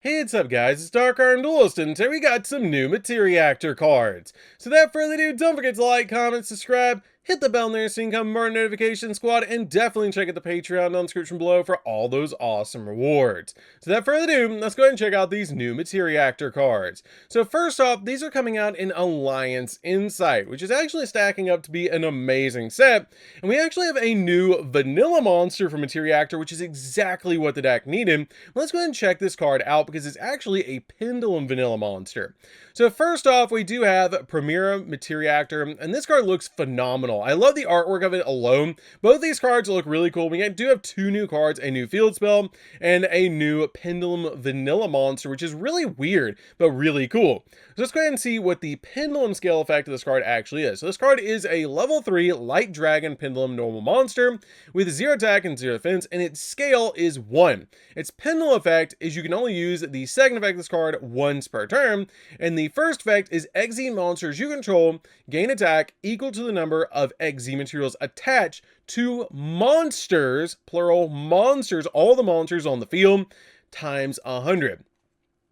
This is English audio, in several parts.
Hey, what's up guys, it's DarkArmedDuelist, and today we got some new Materiactor cards. So without further ado, don't forget to like, comment, subscribe, hit the bell there so you can come our notification squad, and definitely check out the Patreon down in the description below for all those awesome rewards. So without further ado, let's go ahead and check out these new Materiactor cards. So first off, these are coming out in Alliance Insight, which is actually stacking up to be an amazing set, and we actually have a new vanilla monster for Materiactor, which is exactly what the deck needed. Let's go ahead and check this card out because it's actually a Pendulum vanilla monster. So first off, we do have Premier Materiactor, and this card looks phenomenal. I love the artwork of it alone. Both these cards look really cool. We do have two new cards, a new field spell and a new Pendulum vanilla monster, which is really weird, but really cool. So let's go ahead and see what the Pendulum scale effect of this card actually is. So this card is a level 3 Light Dragon Pendulum normal monster with 0 attack and 0 defense, and its scale is 1. Its Pendulum effect is you can only use the second effect of this card once per turn, and the first effect is Exile monsters you control gain attack equal to the number of Exile materials attached to monsters, plural monsters, all the monsters on the field, times 100.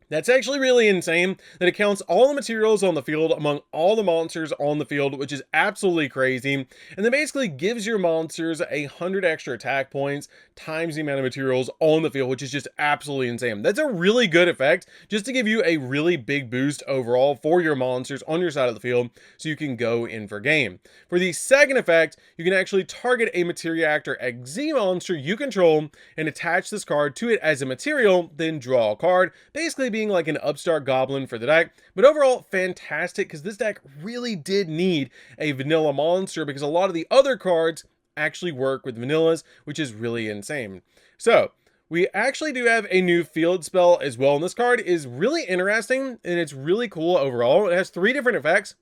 That's actually really insane that it counts all the materials on the field among all the monsters on the field, which is absolutely crazy. And then basically gives your monsters 100 extra attack points times the amount of materials on the field, which is just absolutely insane. That's a really good effect just to give you a really big boost overall for your monsters on your side of the field so you can go in for game. For the second effect, you can actually target a Materiactor Exile monster you control and attach this card to it as a material, then draw a card, basically being like an upstart goblin for the deck. But overall, fantastic, because this deck really did need a vanilla monster because a lot of the other cards actually work with vanillas, which is really insane. So we actually do have a new field spell as well, and this card is really interesting and it's really cool overall. It has 3 different effects.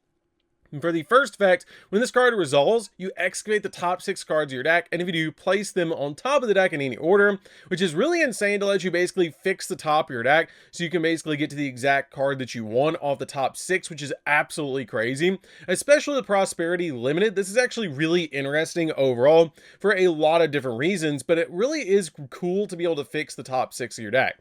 And for the first effect, when this card resolves, you excavate the top 6 cards of your deck, and if you do, place them on top of the deck in any order, which is really insane to let you basically fix the top of your deck, so you can basically get to the exact card that you want off the top 6, which is absolutely crazy. Especially with Prosperity Limited, this is actually really interesting overall for a lot of different reasons, but it really is cool to be able to fix the top 6 of your deck.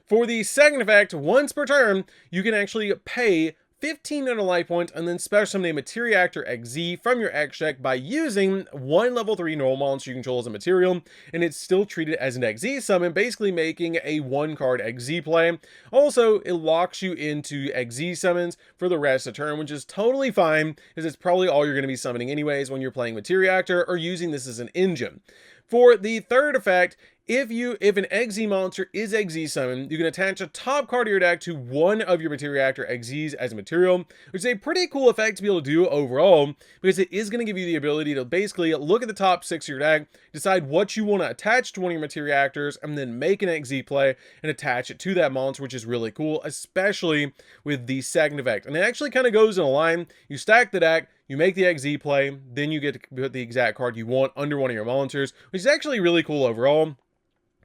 For the second effect, once per turn, you can actually pay 1500 life points and then special summon a Materiactor Exile from your X deck by using one level 3 normal monster you control as a material, and it's still treated as an Exile summon, basically making a 1 card Exile play. Also, it locks you into Exile summons for the rest of the turn, which is totally fine because it's probably all you're going to be summoning anyways when you're playing Materiactor or using this as an engine. For the third effect, if an Exile monster is Exile summoned, you can attach a top card of your deck to one of your Materiactor Exiles as a material, which is a pretty cool effect to be able to do overall, because it is going to give you the ability to basically look at the top 6 of your deck, decide what you want to attach to one of your Materiactors, and then make an Exile play and attach it to that monster, which is really cool, especially with the second effect. And it actually kind of goes in a line. You stack the deck, you make the Exile play, then you get to put the exact card you want under one of your monsters, which is actually really cool overall.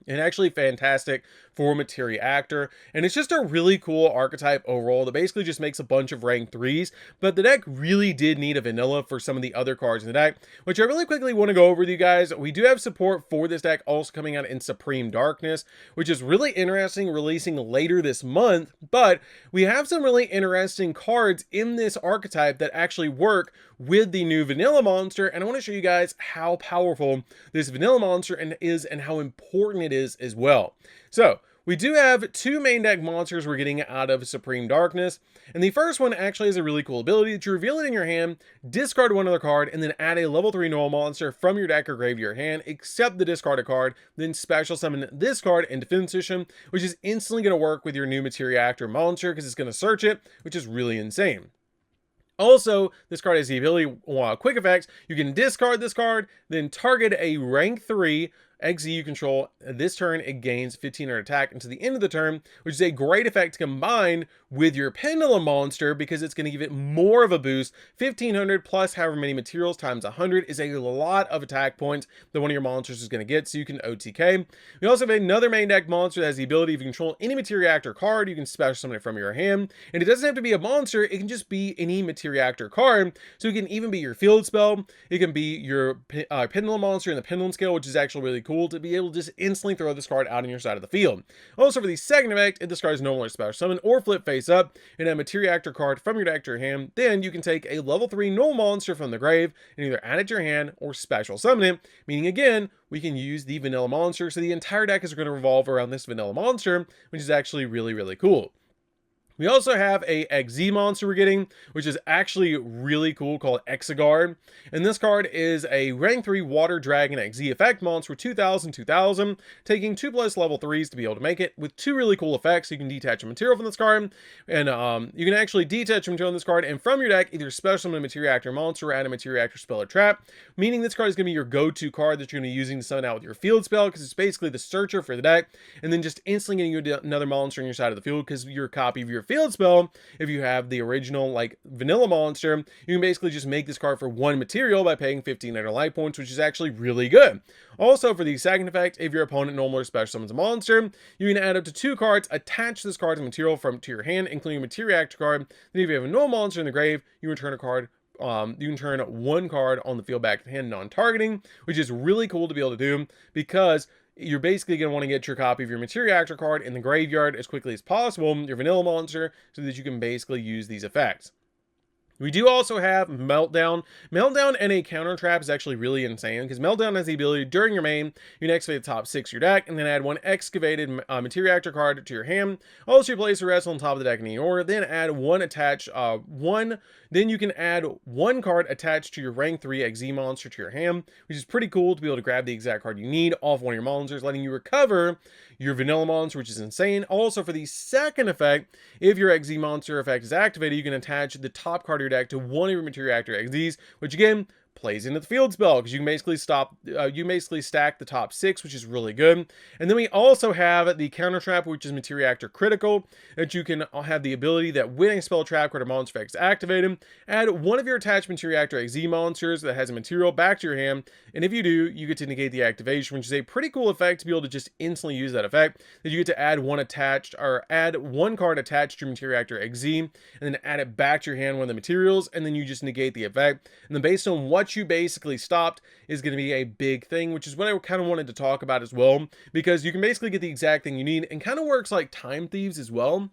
And actually fantastic for Materiactor, and it's just a really cool archetype overall that basically just makes a bunch of rank 3s, but the deck really did need a vanilla for some of the other cards in the deck, which I really quickly want to go over with you guys. We do have support for this deck also coming out in Supreme Darkness, which is really interesting, releasing later this month, but we have some really interesting cards in this archetype that actually work with the new vanilla monster, and I want to show you guys how powerful this vanilla monster is and how important it is as well. So we do have 2 main deck monsters we're getting out of Supreme Darkness, and the first one actually has a really cool ability that you reveal it in your hand, discard one other card, and then add a level 3 normal monster from your deck or grave to your hand, except the discarded card, then special summon this card in defense position, which is instantly going to work with your new Materiactor monster because it's going to search it, which is really insane. Also, this card has the ability, quick effects, you can discard this card, then target a rank 3 Exile you control. This turn it gains 1500 attack until the end of the turn, which is a great effect to combine with your Pendulum monster because it's going to give it more of a boost. 1500 plus however many materials times 100 is a lot of attack points that one of your monsters is going to get, so you can OTK. We also have another main deck monster that has the ability, if you control any Materiactor card, you can special summon it from your hand, and it doesn't have to be a monster, it can just be any Materiactor card, so it can even be your field spell, it can be your Pendulum monster in the Pendulum scale, which is actually really cool to be able to just instantly throw this card out on your side of the field. Also, for the second effect, if this card is normal or special summon or flip face up and a Materiactor card from your deck to your hand, then you can take a level 3 normal monster from the grave and either add it to your hand or special summon it, meaning again, we can use the vanilla monster, so the entire deck is going to revolve around this vanilla monster, which is actually really cool. We also have a XZ monster we're getting, which is actually really cool, called Exiguard. And this card is a rank 3 Water Dragon XZ effect monster with 2000, taking 2+ level 3s to be able to make it, with 2 really cool effects. You can detach a material from this card, and you can actually detach a material on this card, and from your deck, either special summon a Materiactor monster or add a Materiactor spell or trap, meaning this card is going to be your go-to card that you're going to be using to summon out with your field spell, because it's basically the searcher for the deck, and then just instantly getting you another monster on your side of the field, because your copy of your field spell, if you have the original like vanilla monster, you can basically just make this card for 1 material by paying 1500 life points, which is actually really good. Also, for the second effect, if your opponent normal or special summons a monster, you can add up to 2 cards, attach this card to material to your hand, including a Materiactor card. Then if you have a normal monster in the grave, you return a card. You can turn 1 card on the field back to the hand, non-targeting, which is really cool to be able to do, because you're basically going to want to get your copy of your Materiactor card in the graveyard as quickly as possible, your vanilla monster, so that you can basically use these effects. We do also have Meltdown. Meltdown and a counter trap is actually really insane, because Meltdown has the ability during your main, you can excavate the top 6 of your deck, and then add 1 excavated Materiactor card to your hand. Also, you place the rest on top of the deck in any order, then add 1 attached, then you can add 1 card attached to your rank 3 XZ monster to your hand, which is pretty cool to be able to grab the exact card you need off one of your monsters, letting you recover your vanilla monster, which is insane. Also, for the second effect, if your XZ monster effect is activated, you can attach the top card of your deck to one of your Materiactor XZs, which again plays into the field spell, because you can basically stack the top 6, which is really good. And then we also have the counter trap, which is Materiactor critical, that you can have the ability that when a spell, trap card, or monster effect is activated, add 1 of your attached Materiactor XZ monsters that has a material back to your hand, and if you do, you get to negate the activation, which is a pretty cool effect to be able to just instantly use that effect, that you get to add 1 card attached to your Materiactor XZ, and then add it back to your hand, one of the materials, and then you just negate the effect. And then based on what you basically stopped is going to be a big thing, which is what I kind of wanted to talk about as well, because you can basically get the exact thing you need, and kind of works like Time Thieves as well,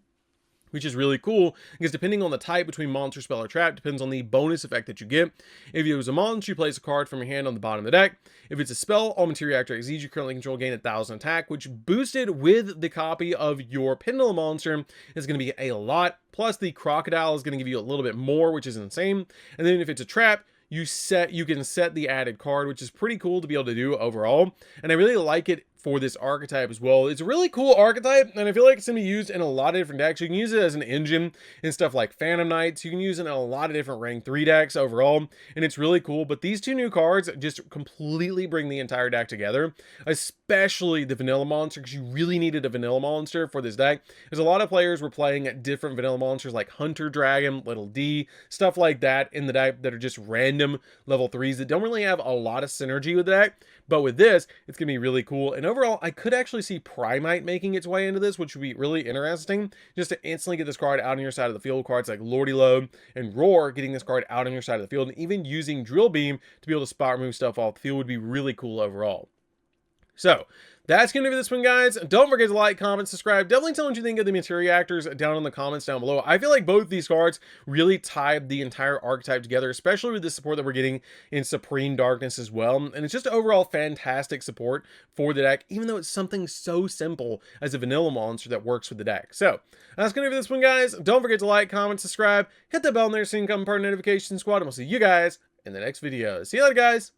which is really cool, because depending on the type between monster, spell, or trap, depends on the bonus effect that you get. If it was a monster, you place a card from your hand on the bottom of the deck. If it's a spell, all Materiactor XZs you currently control gain 1000 attack, which boosted with the copy of your Pendulum monster is going to be a lot. Plus, the Crocodile is going to give you a little bit more, which is insane. And then if it's a trap, you can set the added card, which is pretty cool to be able to do overall. And I really like it for this archetype as well. It's a really cool archetype, and I feel like it's going to be used in a lot of different decks. You can use it as an engine in stuff like Phantom Knights. You can use it in a lot of different rank 3 decks overall, and it's really cool. But these 2 new cards just completely bring the entire deck together, especially the vanilla monster, because you really needed a vanilla monster for this deck. There's a lot of players were playing at different vanilla monsters like Hunter Dragon, Little D, stuff like that in the deck that are just random level 3s that don't really have a lot of synergy with the deck. But with this, it's going to be really cool. And overall, I could actually see Primite making its way into this, which would be really interesting, just to instantly get this card out on your side of the field. Cards like Lordy Low and Roar getting this card out on your side of the field, and even using Drill Beam to be able to spot remove stuff off the field would be really cool overall. So that's going to be this one, guys. Don't forget to like, comment, subscribe. Definitely tell me what you think of the Materiactors down in the comments down below. I feel like both these cards really tie the entire archetype together, especially with the support that we're getting in Supreme Darkness as well. And it's just overall fantastic support for the deck, even though it's something so simple as a vanilla monster that works with the deck. So that's going to be this one, guys. Don't forget to like, comment, subscribe, hit the bell in there so you can become part of the notification squad, and we'll see you guys in the next video. See you later, guys.